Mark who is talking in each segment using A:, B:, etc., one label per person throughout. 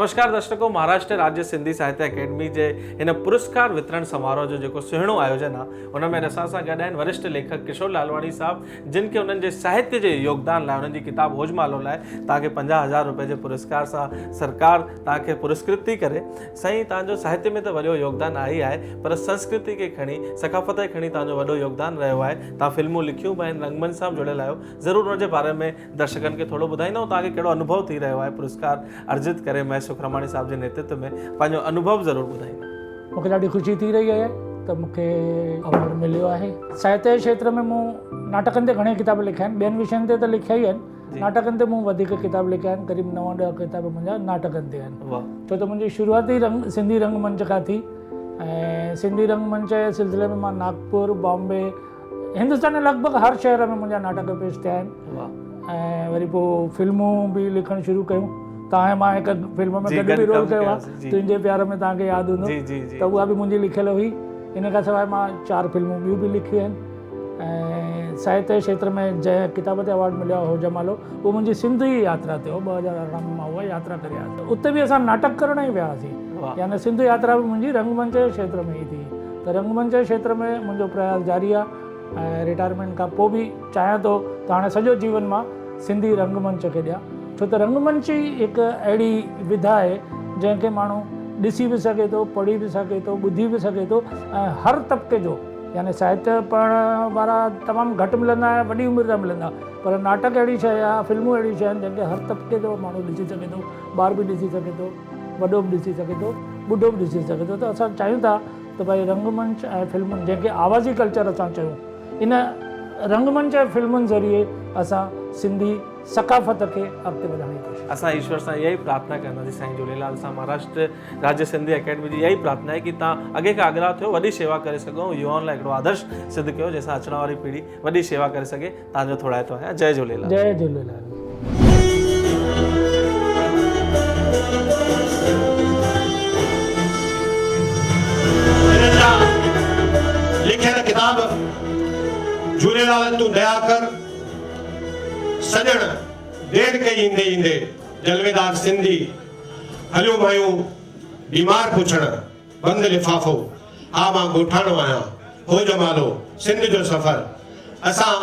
A: नमस्कार दर्शकों, महाराष्ट्र राज्य सिंधी साहित्य अकेडमी जे इन पुरस्कार वितरण समारोह जो जेको सुहिणो आयोजन आहे उनमें असां सां गॾु आहिनि वरिष्ठ लेखक किशोर लालवाणी साहब, जिनखे उन्हनि जे साहित्य जे योगदान लाइ उन्हनि जी किताब होजमालो लाइ तव्हांखे 50,000 रुपए जे पुरस्कार सां सरकार तव्हांखे पुरस्कृत थी करे। साईं, तव्हांजो साहित्य में त वॾो योगदान आहे ई आहे, पर संस्कृति खे खणी, सकाफ़त खे खणी तव्हांजो वॾो योगदान रहियो आहे। तव्हां फिल्मूं लिखियूं बि आहिनि, रंगमंच सां बि जुड़ियल आहियो। ज़रूरु उनजे बारे में दर्शकनि खे थोरो ॿुधाईंदो, तव्हांखे कहिड़ो अनुभव थी रहियो आहे पुरस्कार अर्जित करे महेश सुखरमाणी साहब जे नेतृत्व में, पंहिंजो अनुभव ज़रूरु ॿुधाईंदा।
B: मूंखे ॾाढी ख़ुशी थी रही आहे त मूंखे अवॉर्ड मिलियो आहे। साहित्य क्षेत्र में मूं नाटकनि ते घणे किताब लिखिया आहिनि, ॿियनि विषयनि ते त लिखिया ई आहिनि। नाटकनि ते मूं वधीक किताब लिखिया आहिनि, क़रीब 9-10 किताब मुंहिंजा नाटकनि ते आहिनि। छो त मुंहिंजी शुरूआती सिंधी रंगमंच खां थी, ऐं सिंधी रंगमंच जे सिलसिले में मां नागपुर, बॉम्बे, हिंदुस्तान जे लॻभॻि हर शहर में मुंहिंजा नाटक पेश थिया आहिनि। ऐं वरी पोइ फिल्मूं बि लिखणु शुरू कयूं। तव्हां मां हिकु फिल्म में गॾु बि रोल कयो आहे, तुंहिंजे प्यार में, तव्हांखे यादि हूंदो त उहा बि मुंहिंजी लिखियल हुई। इन खां सवाइ मां 4 फिल्मूं ॿियूं बि लिखियूं आहिनि। ऐं साहित्य क्षेत्र में जंहिं किताब ते अवॉर्ड मिलियो आहे होजमालो, उहो मुंहिंजी सिंधी यात्रा ते हो। 2018 में मां उहा यात्रा करे आयुसि। उते बि असां नाटक करण ई विया हुआसीं, यानी सिंध यात्रा बि मुंहिंजी रंगमंच जे क्षेत्र में ई थी। त रंगमंच जे क्षेत्र में मुंहिंजो प्रयास जारी आहे। ऐं रिटायरमेंट खां पोइ बि चाहियां थो त हाणे सॼो जीवन मां सिंधी रंगमंच खे ॾियां। छो त रंगमंच ई हिकु अहिड़ी विधा आहे जंहिंखे माण्हू ॾिसी बि सघे थो, पढ़ी बि सघे थो, ॿुधी बि सघे थो। ऐं हर तबिके जो, यानी साहित्य पढ़ण वारा तमामु घटि मिलंदा, वॾी उमिरि जा मिलंदा, पर नाटक अहिड़ी शइ आहे, फिल्मूं अहिड़ी शइ आहिनि जंहिंखे हर तबिके जो माण्हू ॾिसी सघे थो। ॿार बि ॾिसी सघे थो, वॾो बि ॾिसी सघे थो, ॿुढो बि ॾिसी सघे थो। त असां चाहियूं था त भई रंगमंच ऐं फिल्मुनि, जंहिंखे आवाज़ी कल्चर असां चयूं, इन रंगमंच ऐं फिल्मुनि ज़रिए असां सिंधी सकाफ़त खे अॻिते वधाइण जी कोशिशि।
A: असां ईश्वर सां इहा ई प्रार्थना कंदासीं, साईं झूलेलाल सां, महाराष्ट्र राज्य सिंधी अकेडमी जी इहा ई प्रार्थना आहे कि तव्हां अॻे खां अॻियां थियो, वॾी शेवा करे सघो, युवाउनि लाइ हिकिड़ो आदर्श सिद्ध कयो, जंहिंसां अचण वारी पीढ़ी वॾी शेवा करे सघे। तव्हांजो थोड़ाइतो आहे। जय झूलेलाल।
B: जय झूलेलाल।
C: लिखियल किताब झूलेलाल तूं दया कर, सजण देर कई ईंदे ईंदे, जलवेदार सिंधी हलियो मायूं बीमार पुछण, बंद लिफ़ाफ़ो हा मां ॻोठाणो आहियां, होजमालो सिंध जो सफ़र। असां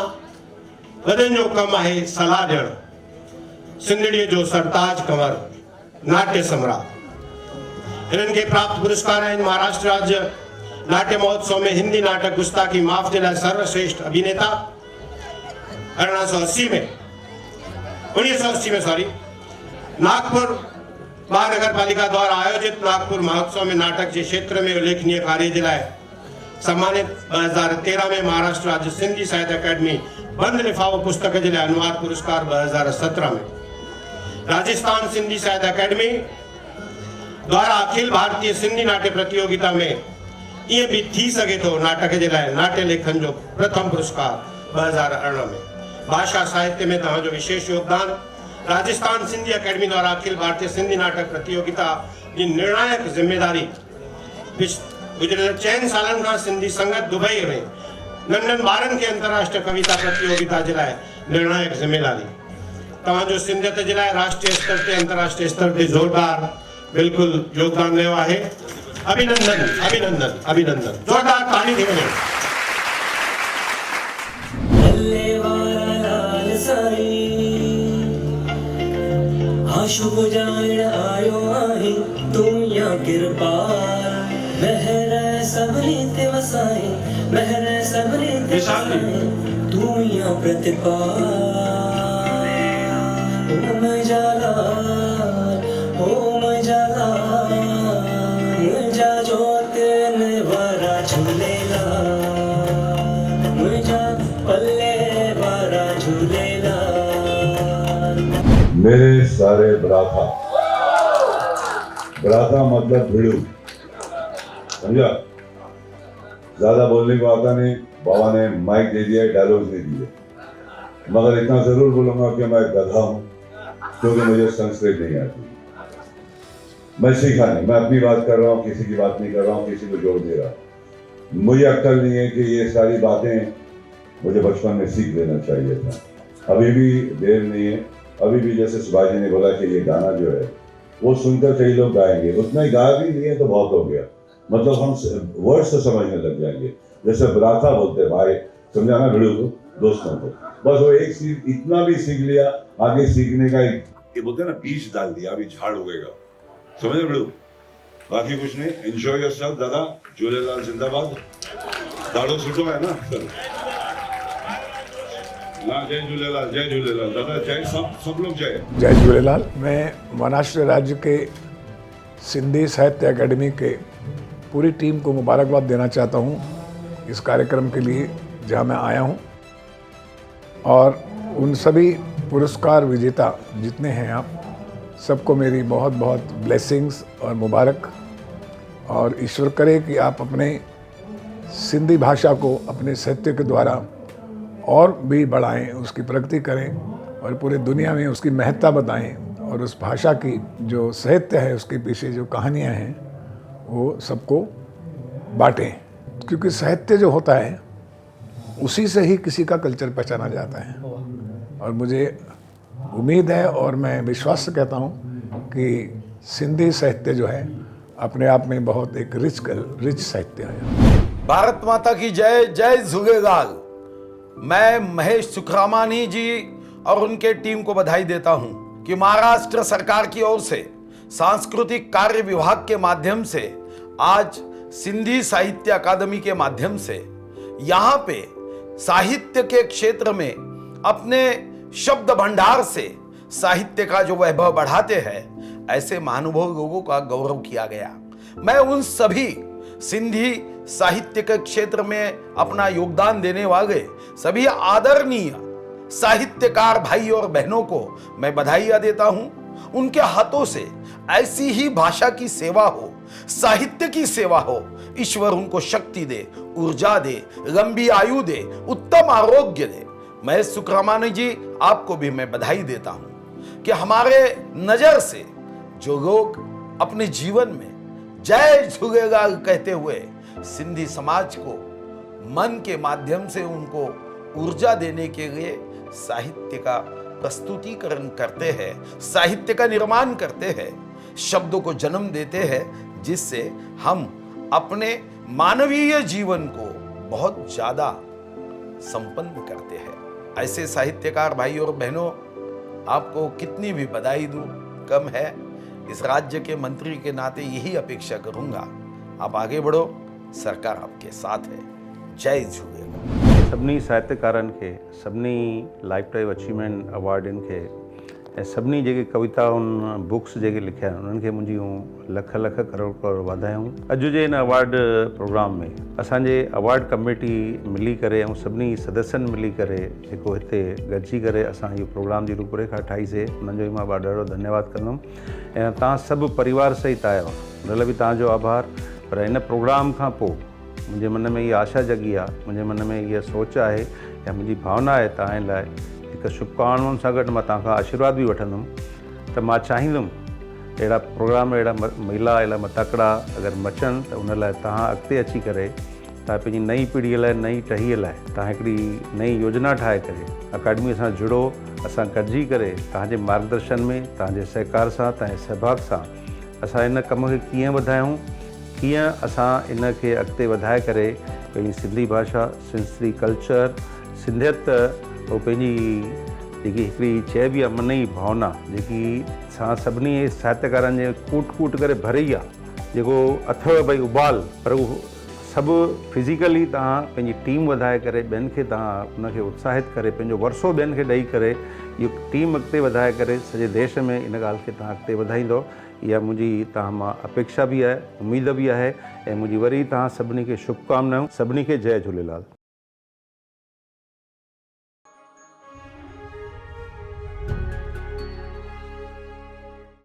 C: वॾनि जो कमु आहे सलाह ॾियणु, सिंधड़ीअ जो सरताज कंवर, नाट्य सम्राट। इन्हनि खे प्राप्त पुरस्कार आहिनि महाराष्ट्र राज्य नाट्य महोत्सव में हिंदी नाटक गुस्ताखी माफ़ जे लाइ सर्वश्रेष्ठ अभिनेता 1980 में सॉरी नागपुर महानगर पालिका द्वारा आयोजित नागपुर महोत्सव में नाटक के क्षेत्र में उल्लेखनीय कार्य जे लाइ सम्मानित। 2013 में महाराष्ट्र राज्य सिंधी साहित्य अकेडमी बंद लिफाफो पुस्तक जे लाइ अनुवाद पुरस्कार। 2017 में राजस्थान सिंधी साहित्य अकेडमी द्वारा अखिल भारतीय सिंधी नाट्य प्रतियोगिता में ये भी थी सके तो नाटक जे लाइ नाट्य लेखन जो प्रथम पुरस्कार। 2018 में भाषा साहित्य में तव्हांजो विशेष योगदान। राजस्थान सिंधी अकेडमी द्वारा अखिल भारतीय सिंधी नाटक प्रतियोगिता की निर्णायक जिम्मेदारी गुजरियल 4 सालनि खां सिंधी संगत दुबई में नंढनि ॿारनि खे अंतर्राष्ट्रीय कविता प्रतियोगिता जे लाइ निर्णायक जिम्मेदारी। तव्हांजो सिंधियत जे लाइ राष्ट्रीय स्तर ते अंतर्राष्ट्रीय स्तर ते ज़ोरदार बिल्कुलु योगदान रहियो आहे। अभिनंदन अभिनंदन अभिनंदन, जोरदार ताली थी वञे।
D: आशु बुझाइण आयो आहे तूं या कृपाल, महर सभिनी ते वसाए, महर सभिनी ते वसाए, तूं या प्रतिपाल। ओम जलाल, ओम जलाल, मुंहिंजा जोतिन वारा झूलेलाल, मुंहिंजा पल्ले वारा झूलेलाल।
E: मेरे सारे ब्राथा, ब्राथा मतलब भिड़ू, समझा? ज्यादा बोलने को आता नहीं, बाबा ने माइक दे दिया, डायलॉग दे दिए, मगर इतना जरूर बोलूंगा कि मैं गधा हूं, क्योंकि मुझे संस्कृत नहीं आती। मैं सीखा नहीं, मैं अपनी बात कर रहा हूँ, किसी की बात नहीं कर रहा हूँ, किसी को जोड़ दे रहा। मुझे अक्ल नहीं है कि ये सारी बातें मुझे बचपन में सीख लेना चाहिए था। अभी भी देर नहीं है। अभी भी जैसे सुभाष जी ने बोला कि ये गाना जो है वो सुनकर कई लोग गाएंगे, उतना ही गा भी लिए तो बहुत हो गया, मतलब हम वर्ड्स तो समझने लग जाएंगे। जैसे ब्राथा बोलते भाई, समझाना भिड़ू को दोस्तों को, बस वो एक सीख, इतना भी सीख लिया, आगे सीखने का ये बोलते हैं ना, बीज डाल दिया, अभी झाड़ उगेगा, समझे भिड़ू। बाकी कुछ नहीं, एंजॉय योरसेल्फ दादा, झूलेलाल जिंदाबाद, दाड़ो सुठो है ना। हाँ, जय झूलेलाल दादा, जय सब लोग जय।
F: जय झूलेलाल। मैं महाराष्ट्र राज्य के सिंधी साहित्य अकेडमी के पूरी टीम को मुबारकबाद देना चाहता हूँ इस कार्यक्रम के लिए जहाँ मैं आया हूँ, और उन सभी पुरस्कार विजेता जितने हैं आप सबको मेरी बहुत बहुत ब्लेसिंग्स और मुबारक, और ईश्वर करे कि आप अपने सिंधी भाषा को अपने साहित्य के द्वारा और भी बढ़ाएं, उसकी प्रगति करें और पूरे दुनिया में उसकी महत्ता बताएं, और उस भाषा की जो साहित्य है उसके पीछे जो कहानियां हैं वो सबको बांटें, क्योंकि साहित्य जो होता है उसी से ही किसी का कल्चर पहचाना जाता है। और मुझे उम्मीद है और मैं विश्वास से कहता हूँ कि सिंधी साहित्य जो है अपने आप में बहुत एक रिच साहित्य है।
G: भारत माता की जय, जय झूलेलाल। मैं महेश सुखरामानी जी और उनके टीम को बधाई देता हूं कि महाराष्ट्र सरकार की ओर से सांस्कृतिक कार्य विभाग के माध्यम से आज सिंधी साहित्य अकादमी के माध्यम से यहाँ पे साहित्य के क्षेत्र में अपने शब्द भंडार से साहित्य का जो वैभव बढ़ाते हैं, ऐसे महानुभाव लोगों का गौरव किया गया। मैं उन सभी सिंधी साहित्य के क्षेत्र में अपना योगदान देने वाले सभी आदरणीय साहित्यकार भाई और बहनों को मैं बधाइयां देता हूं। उनके हाथों से ऐसी ही भाषा की सेवा हो, साहित्य की सेवा हो, ईश्वर उनको शक्ति दे, ऊर्जा दे, लंबी आयु दे, उत्तम आरोग्य दे। मैं सुखरामानी जी आपको भी मैं बधाई देता हूं कि हमारे नजर से जो लोग अपने जीवन में जय झूलेलाल कहते हुए सिंधी समाज को मन के माध्यम से उनको ऊर्जा देने के लिए साहित्य का प्रस्तुतिकरण करते हैं, साहित्य का निर्माण करते हैं, शब्दों को जन्म देते हैं, जिससे हम अपने मानवीय जीवन को बहुत ज्यादा संपन्न करते हैं। ऐसे साहित्यकार भाई और बहनों, आपको कितनी भी बधाई दूं कम है। इस राज्य के मंत्री के नाते यही अपेक्षा करूंगा, आप आगे बढ़ो, सरकार आपके साथ है। जय झूलेलाल।
H: सभिनी साहित्यकारनि खे, सभिनी लाइफ टाइम अचीवमेंट अवार्डनि खे ऐं सभिनी जेके कविताउनि बुक्स जेके लिखिया आहिनि उन्हनि खे मुंहिंजियूं लख लख करोड़ करोड़ वाधायूं। अॼु जे हिन अवार्ड प्रोग्राम में असांजे अवार्ड कमेटी मिली करे ऐं सभिनी सदस्यनि मिली करे जेको हिते गॾिजी करे असां इहो प्रोग्राम जी रूपरेखा ठाहीसीं, उन्हनि जो मां ॾाढो धन्यवाद कंदुमि। ऐं तव्हां सभु परिवार सहित आयो, उन लाइ बि तव्हांजो आभार। पर हिन प्रोग्राम खां पोइ मुंहिंजे मन में इहा आशा जगी आहे, मुंहिंजे मन में इहा सोच आहे या मुंहिंजी भावना आहे तव्हां लाइ हिकु शुभकामनाउनि सां गॾु मां तव्हां खां आशीर्वाद बि वठंदुमि। त मां चाहींदुमि अहिड़ा प्रोग्राम, अहिड़ा महिला, अहिड़ा तकिड़ा अगरि मचनि त उन लाइ तव्हां अॻिते अची करे तव्हां पंहिंजी नई पीढ़ीअ लाइ, नई टहीअ लाइ तव्हां हिकिड़ी नई योजना ठाहे करे अकाडमीअ सां जुड़ो। असां गॾिजी करे तव्हांजे मार्गदर्शन में, तव्हांजे सहकार सां, तव्हांजे सहभाग सां असां हिन कम खे कीअं वधायूं, कीअं असां इन खे अॻिते वधाए करे पंहिंजी सिंधी भाषा, सिंधी कल्चर, सिंधियत, ऐं पंहिंजी जेकी हिकिड़ी चइबी आहे मन जी भावना जेकी असां सभिनी साहित्यकारनि जे कूट कूट करे भरी आहे, जेको अथव भई उबाल, पर उहो सभु फिज़िकली तव्हां पंहिंजी टीम वधाए करे ॿियनि खे तव्हां उनखे उत्साहित करे पंहिंजो वरसो ॿियनि खे ॾेई करे इहो टीम अॻिते वधाए करे सॼे देश में इन ॻाल्हि खे तव्हां अॻिते वधाईंदो। इहा मुंहिंजी तव्हां मां अपेक्षा बि आहे, उमेद बि आहे। ऐं मुंहिंजी वरी तव्हां सभिनी खे शुभकामनाऊं। सभिनी खे जय झूलेलाल।